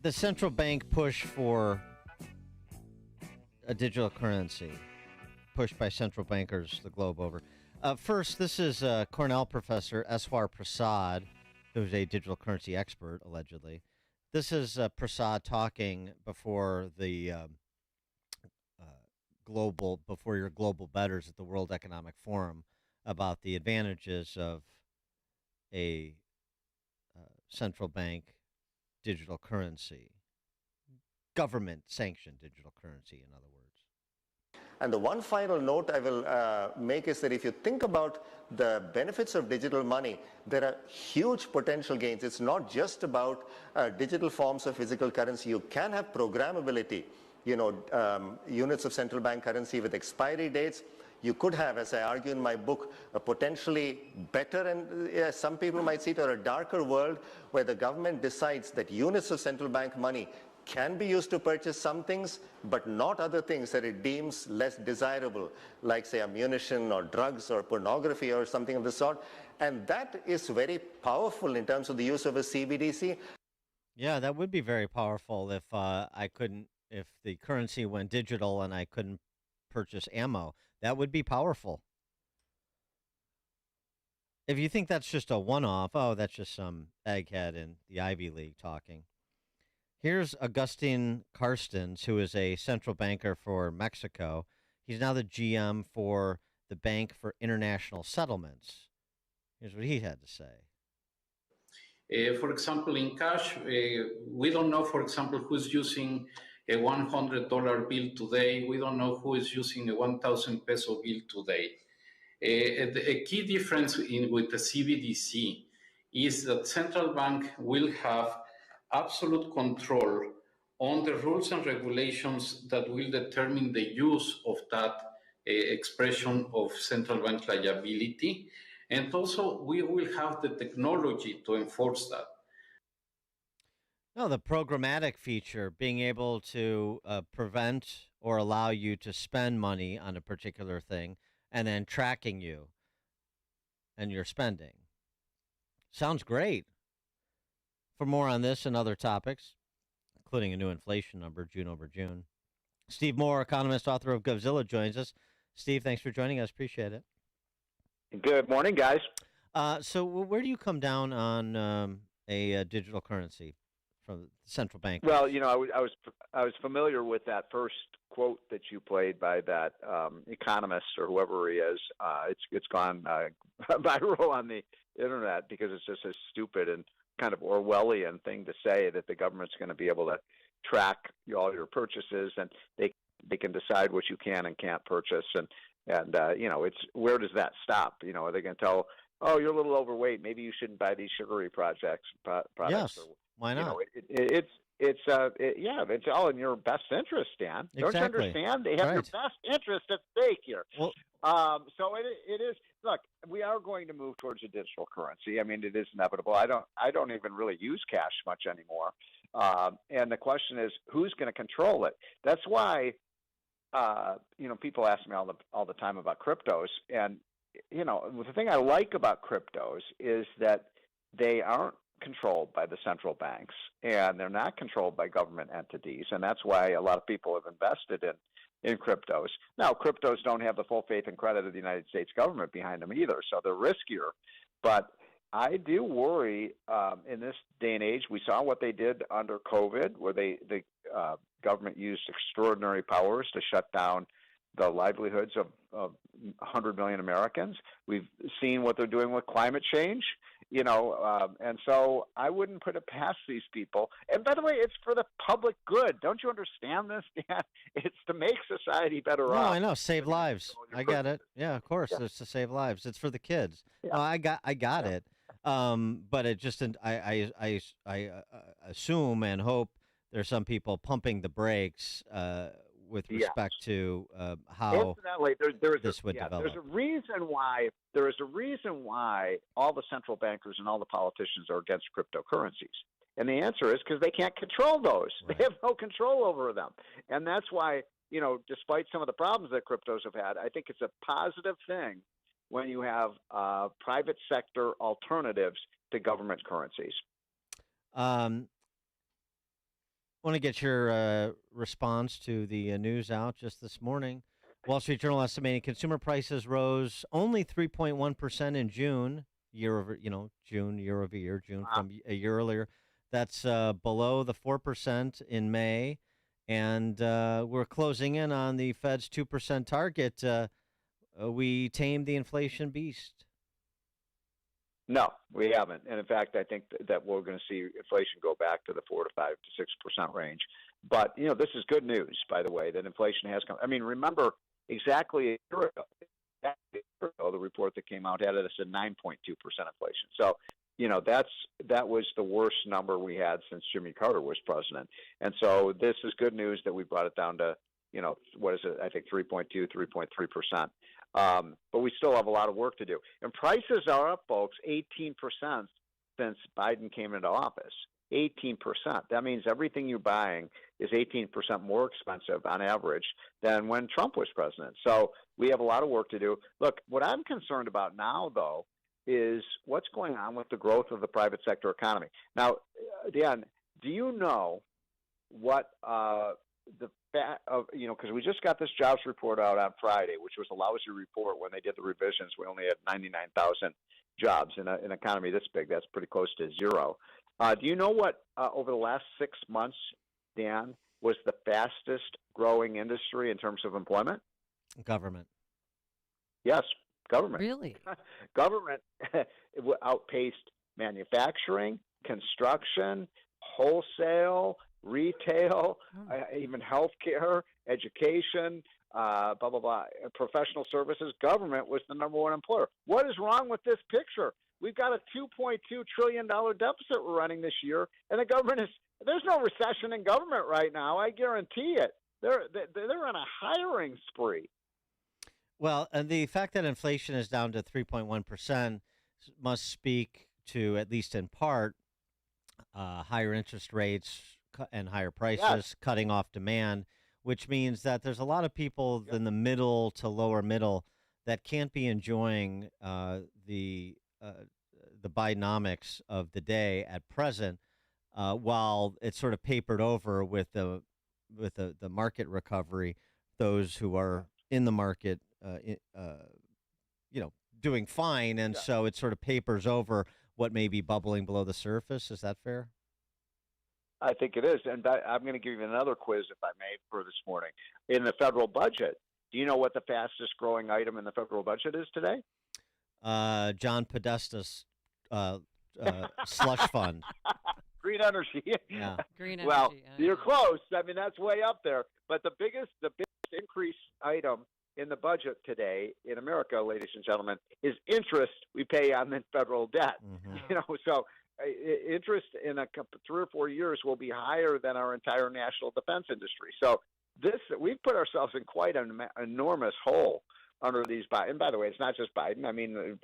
The central bank push for a digital currency, pushed by central bankers the globe over. First, this is Cornell professor Eswar Prasad, who's a digital currency expert, allegedly. This is Prasad talking before the before your global betters at the World Economic Forum about the advantages of a central bank digital currency, government sanctioned digital currency, in other words. And the one final note I will make is that if you think about the benefits of digital money, there are huge potential gains. It's not just about digital forms of physical currency. You can have programmability, units of central bank currency with expiry dates. You could have, as I argue in my book, a potentially better and some people might see it, or a darker world where the government decides that units of central bank money can be used to purchase some things, but not other things that it deems less desirable, like, say, ammunition or drugs or pornography or something of the sort. And that is very powerful in terms of the use of a CBDC. Yeah, that would be very powerful if if the currency went digital and I couldn't purchase ammo. That would be powerful. If you think that's just a one-off, oh, that's just some egghead in the Ivy League talking. Here's Agustin Carstens, who is a central banker for Mexico. He's now the GM for the Bank for International Settlements. Here's what he had to say. For example, in cash, we don't know, for example, who's using a $100 bill today. We don't know who is using a 1,000 peso bill today. A key difference with the CBDC is that central bank will have absolute control on the rules and regulations that will determine the use of that expression of central bank liability. And also, we will have the technology to enforce that. No, the programmatic feature, being able to prevent or allow you to spend money on a particular thing and then tracking you and your spending. Sounds great. For more on this and other topics, including a new inflation number, June over June, Steve Moore, economist, author of Govzilla, joins us. Steve, thanks for joining us. Appreciate it. Good morning, guys. So where do you come down on a digital currency from the central bank? Well, I was familiar with that first quote that you played by that economist or whoever he is. It's gone viral on the internet because it's just a stupid and kind of Orwellian thing to say that the government's going to be able to track all your purchases and they can decide what you can and can't purchase and it's where does that stop? Are they going to tell, oh, you're a little overweight, maybe you shouldn't buy these sugary products? Yes, why not? It's all in your best interest, Dan. Exactly. Don't you understand? They have your best interest at stake here. Well, so it is. Look, we are going to move towards a digital currency. I mean, it is inevitable. I don't even really use cash much anymore. And the question is, who's going to control it? That's why, people ask me all the time about cryptos, and the thing I like about cryptos is that they aren't controlled by the central banks, and they're not controlled by government entities, and that's why a lot of people have invested in cryptos. Now, cryptos don't have the full faith and credit of the United States government behind them either, so they're riskier. But I do worry in this day and age. We saw what they did under COVID, where the government used extraordinary powers to shut down the livelihoods of 100 million Americans. We've seen what they're doing with climate change, and so I wouldn't put it past these people. And by the way, it's for the public good. Don't you understand this, Dan? It's to make society better off. No, I know, save lives. I get it. Yeah, of course, it's to save lives. It's for the kids. Yeah. No, I got it. But it just, I assume and hope there's some people pumping the brakes with respect to how this would develop. There is a reason why all the central bankers and all the politicians are against cryptocurrencies. And the answer is because they can't control those. Right. They have no control over them. And that's why, despite some of the problems that cryptos have had, I think it's a positive thing when you have private sector alternatives to government currencies. want to get your response to the news out just this morning. Wall Street Journal estimating consumer prices rose only 3.1% in June, June year over year, June from a year earlier. That's below the 4% in May, and we're closing in on the Fed's 2% target. We tamed the inflation beast. No, we haven't. And in fact, I think that we're going to see inflation go back to the 4 to 5 to 6% range. But, this is good news, by the way, that inflation has come. I mean, remember exactly a year ago, the report that came out had us at 9.2% inflation. So, that was the worst number we had since Jimmy Carter was president. And so this is good news that we brought it down to, what is it? I think 3.2, 3.3%. But we still have a lot of work to do. And prices are up, folks, 18% since Biden came into office. 18%. That means everything you're buying is 18% more expensive on average than when Trump was president. So we have a lot of work to do. Look, what I'm concerned about now, though, is what's going on with the growth of the private sector economy. Now, Dan, do you know what because we just got this jobs report out on Friday, which was a lousy report when they did the revisions. We only had 99,000 jobs in an economy this big. That's pretty close to zero. Do you know what, over the last 6 months, Dan, was the fastest growing industry in terms of employment? Government. Yes, government. Really? Government outpaced manufacturing, construction, wholesale, retail, even healthcare, education, blah, blah, blah, professional services. Government was the number one employer. What is wrong with this picture? We've got a $2.2 trillion deficit we're running this year, and the government there's no recession in government right now. I guarantee it. They're on a hiring spree. Well, and the fact that inflation is down to 3.1% must speak to, at least in part, higher interest rates and higher prices, cutting off demand, which means that there's a lot of people in the middle to lower middle that can't be enjoying the Bidenomics of the day at present, while it's sort of papered over with the market recovery. Those who are in the market, doing fine, and so it sort of papers over what may be bubbling below the surface. Is that fair? I think it is. And I'm going to give you another quiz, if I may, for this morning. In the federal budget, do you know what the fastest growing item in the federal budget is today? John Podesta's slush fund. Green energy. Yeah. Green energy. Well, you're close. I mean, that's way up there. But the biggest increase item in the budget today in America, ladies and gentlemen, is interest we pay on the federal debt. Mm-hmm. So interest in 3 or 4 years will be higher than our entire national defense industry. So we've put ourselves in quite an enormous hole under these Biden. And by the way, it's not just Biden. I mean,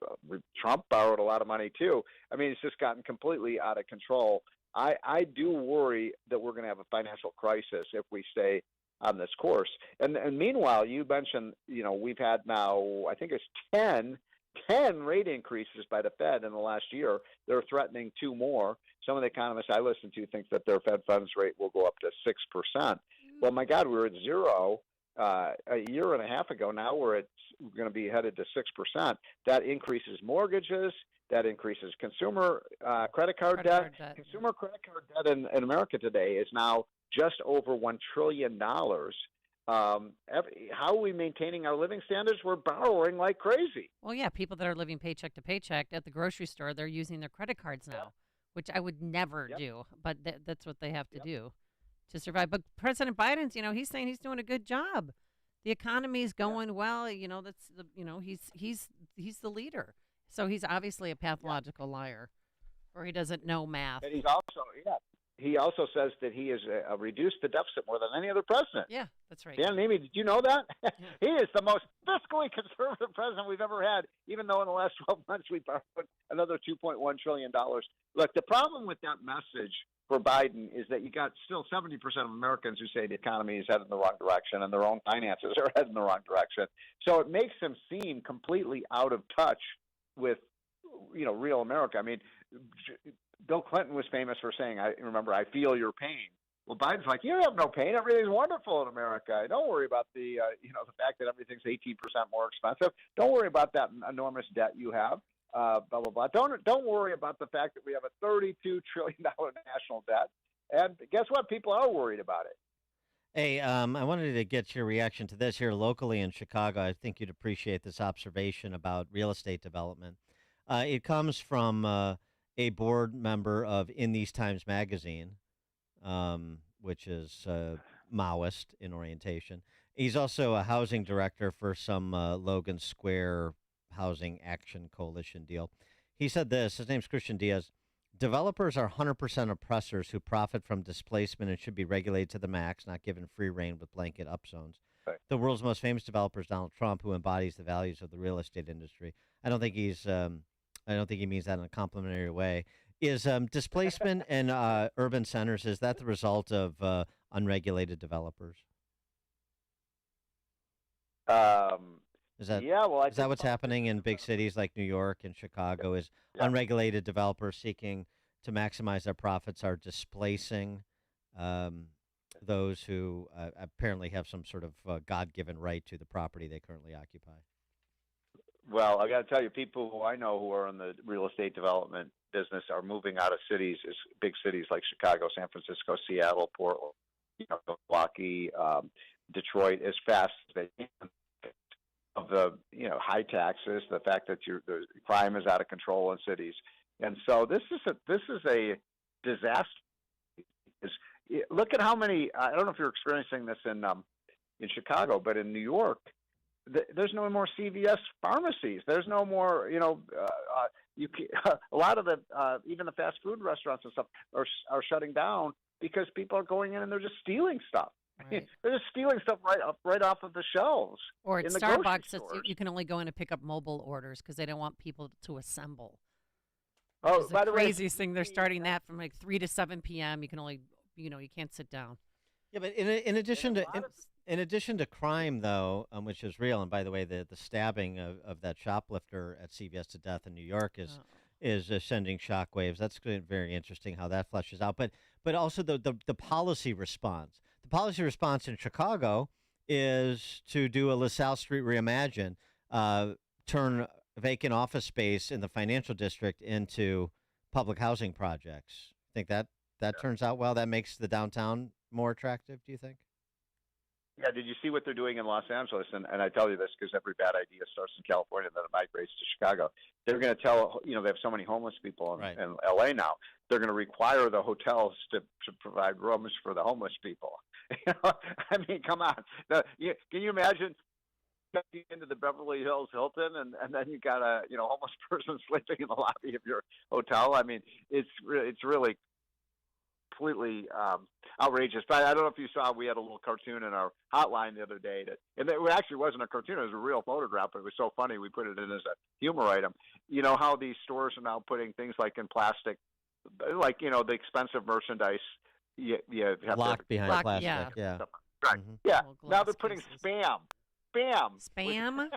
Trump borrowed a lot of money too. I mean, it's just gotten completely out of control. I do worry that we're going to have a financial crisis if we stay on this course. And meanwhile, you mentioned, we've had now, I think it's 10 rate increases by the Fed in the last year. They're threatening 2 more. Some of the economists I listen to think that their Fed funds rate will go up to 6%. Well, my God, we were at 0 a year and a half ago. Now we're going to be headed to 6%. That increases mortgages. That increases consumer credit card debt. Consumer credit card debt in America today is now just over $1 trillion. How are we maintaining our living standards? We're borrowing like crazy. Well, yeah, people that are living paycheck to paycheck at the grocery store, they're using their credit cards now, which I would never do, but that's what they have to do to survive. But President Biden's, he's saying he's doing a good job. The economy's going well. That's he's the leader. So he's obviously a pathological liar, or he doesn't know math. And he's also, he also says that he has reduced the deficit more than any other president. Yeah, that's right. Dan Nemi, did you know that? Yeah. He is the most fiscally conservative president we've ever had, even though in the last 12 months we borrowed another $2.1 trillion. Look, the problem with that message for Biden is that you got still 70% of Americans who say the economy is headed in the wrong direction and their own finances are headed in the wrong direction. So it makes him seem completely out of touch with, real America. I mean, Bill Clinton was famous for saying, I feel your pain. Well, Biden's like, you have no pain. Everything's wonderful in America. Don't worry about the the fact that everything's 18% more expensive. Don't worry about that enormous debt you have. Blah blah blah. Don't worry about the fact that we have a $32 trillion national debt. And guess what? People are worried about it. Hey, I wanted to get your reaction to this here locally in Chicago. I think you'd appreciate this observation about real estate development. It comes from a board member of In These Times magazine, which is Maoist in orientation. He's also a housing director for some Logan Square Housing Action Coalition deal. He said this, his name's Christian Diaz. Developers are 100% oppressors who profit from displacement and should be regulated to the max, not given free rein with blanket upzones. Right. The world's most famous developer is Donald Trump, who embodies the values of the real estate industry. I don't think he means that in a complimentary way. Is displacement in urban centers, is that the result of unregulated developers? Is that is that what's happening in big cities like New York and Chicago? Is unregulated developers seeking to maximize their profits are displacing those who apparently have some sort of God-given right to the property they currently occupy? Well, I got to tell you, people who I know who are in the real estate development business are moving out of cities, big cities like Chicago, San Francisco, Seattle, Portland, Milwaukee, Detroit, as fast as they can. Of the high taxes, the fact that the crime is out of control in cities, and so this is a disaster. Look at how many. I don't know if you're experiencing this in Chicago, but in New York, there's no more CVS pharmacies. There's no more. A lot of the even the fast food restaurants and stuff are shutting down because people are going in and they're just stealing stuff. Right. They're just stealing stuff right off of the shelves. Or at in the Starbucks, you can only go in and pick up mobile orders because they don't want people to assemble. Oh, by the craziest thing. They're starting that from like 3 to 7 p.m. You can only, you can't sit down. Yeah, but in addition to crime, though, which is real, and by the way, the stabbing of that shoplifter at CVS to death in New York is sending shockwaves. That's very interesting how that fleshes out. But also the policy response. The policy response in Chicago is to do a LaSalle Street reimagine, turn vacant office space in the financial district into public housing projects. Think that turns out well? That makes the downtown more attractive, do you think? Yeah, did you see what they're doing in Los Angeles? And I tell you this because every bad idea starts in California and then it migrates to Chicago. They're going to tell, they have so many homeless people in LA now. They're going to require the hotels to provide rooms for the homeless people. I mean, come on. Can you imagine into the Beverly Hills Hilton and then you got a homeless person sleeping in the lobby of your hotel? I mean, it's really completely outrageous. But I don't know if you saw, we had a little cartoon in our hotline the other day and it actually wasn't a cartoon, it was a real photograph, but it was so funny we put it in as a humor item. You know how these stores are now putting things like in plastic, like the expensive merchandise you have locked behind plastic. Yeah. Right. Mm-hmm. Yeah. Now they're putting spam. Spam?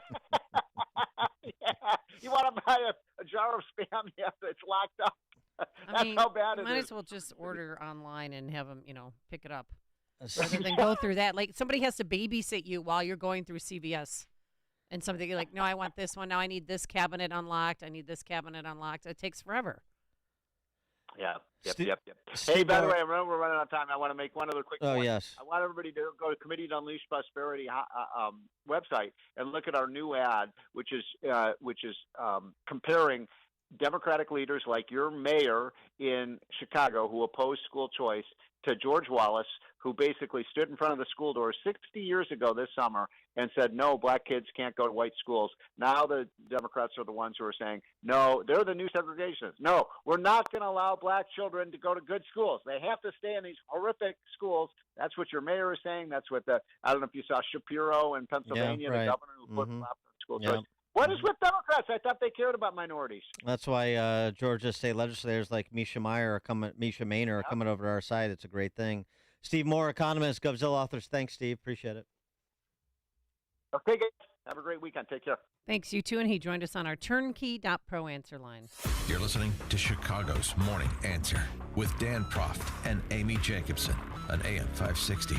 Yeah. You want to buy a jar of spam? Yeah, it's locked up. That's how bad it is. Might as well just order online and have them, pick it up. Rather than go through that. Like, somebody has to babysit you while you're going through CVS. And somebody like, no, I want this one. Now I need this cabinet unlocked. I need this cabinet unlocked. It takes forever. Yeah. Yep. Hey, by the way, I remember we're running out of time. I want to make one other quick point. Oh, yes. I want everybody to go to Committee to Unleash Prosperity website and look at our new ad, which is comparing Democratic leaders like your mayor in Chicago who opposed school choice to George Wallace, who basically stood in front of the school doors 60 years ago this summer and said, no, black kids can't go to white schools. Now the Democrats are the ones who are saying, no, they're the new segregationists. No, we're not going to allow black children to go to good schools. They have to stay in these horrific schools. That's what your mayor is saying. That's what I don't know if you saw Shapiro in Pennsylvania, the governor who put school choice. What is with Democrats? I thought they cared about minorities. That's why Georgia state legislators like Misha Maynor are coming over to our side. It's a great thing. Steve Moore, economist, GovZilla authors. Thanks, Steve. Appreciate it. Okay, guys. Have a great weekend. Take care. Thanks, you too. And he joined us on our turnkey.pro answer line. You're listening to Chicago's Morning Answer with Dan Proft and Amy Jacobson on AM 560.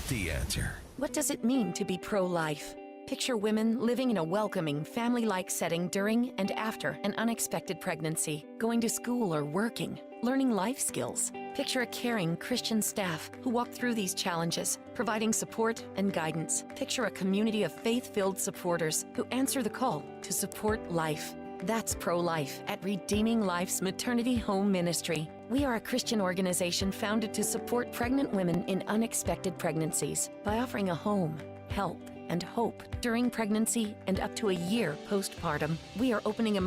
The Answer. What does it mean to be pro-life? Picture women living in a welcoming, family-like setting during and after an unexpected pregnancy, going to school or working, learning life skills. Picture a caring Christian staff who walk through these challenges, providing support and guidance. Picture a community of faith-filled supporters who answer the call to support life. That's pro-life at Redeeming Life's Maternity Home Ministry. We are a Christian organization founded to support pregnant women in unexpected pregnancies by offering a home, help, and hope during pregnancy and up to a year postpartum. We are opening a